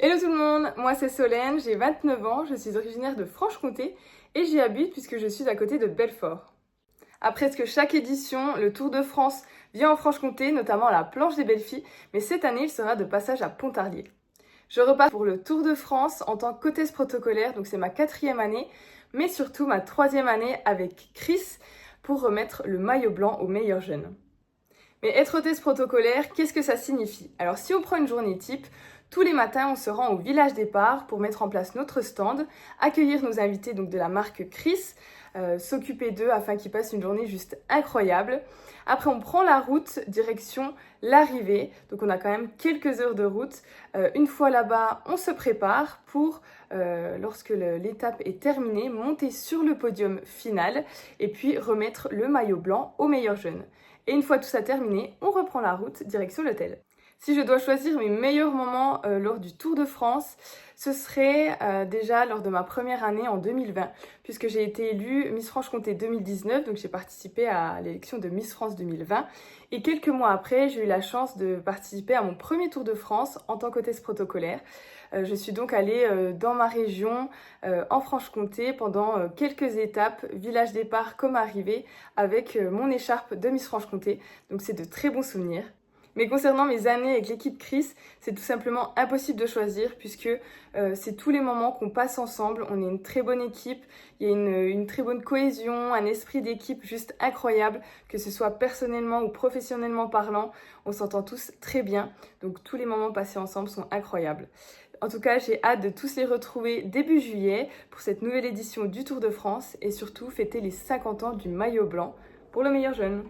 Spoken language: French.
Hello tout le monde, moi c'est Solène, j'ai 29 ans, je suis originaire de Franche-Comté et j'y habite puisque je suis à côté de Belfort. À presque chaque édition, le Tour de France vient en Franche-Comté, notamment à la Planche des Belles Filles, mais cette année il sera de passage à Pontarlier. Je repars pour le Tour de France en tant qu'hôtesse protocolaire, donc c'est ma 4e année, mais surtout ma 3e année avec Chris pour remettre le maillot blanc aux meilleurs jeunes. Mais être hôtesse protocolaire, qu'est-ce que ça signifie? Alors si on prend une journée type, tous les matins on se rend au village départ pour mettre en place notre stand, accueillir nos invités donc de la marque Chris, s'occuper d'eux afin qu'ils passent une journée juste incroyable. Après on prend la route direction l'arrivée, donc on a quand même quelques heures de route. Une fois là-bas, on se prépare pour, lorsque l'étape est terminée, monter sur le podium final et puis remettre le maillot blanc aux meilleurs jeunes. Et une fois tout ça terminé, on reprend la route direction l'hôtel. Si je dois choisir mes meilleurs moments lors du Tour de France, ce serait déjà lors de ma première année en 2020, puisque j'ai été élue Miss Franche-Comté 2019, donc j'ai participé à l'élection de Miss France 2020. Et quelques mois après, j'ai eu la chance de participer à mon premier Tour de France en tant qu'hôtesse protocolaire. Je suis donc allée dans ma région, en Franche-Comté, pendant quelques étapes, village départ comme arrivée, avec mon écharpe de Miss Franche-Comté. Donc c'est de très bons souvenirs. Mais concernant mes années avec l'équipe Chris, c'est tout simplement impossible de choisir puisque c'est tous les moments qu'on passe ensemble. On est une très bonne équipe, il y a une très bonne cohésion, un esprit d'équipe juste incroyable, que ce soit personnellement ou professionnellement parlant. On s'entend tous très bien, donc tous les moments passés ensemble sont incroyables. En tout cas, j'ai hâte de tous les retrouver début juillet pour cette nouvelle édition du Tour de France et surtout fêter les 50 ans du maillot blanc pour le meilleur jeune.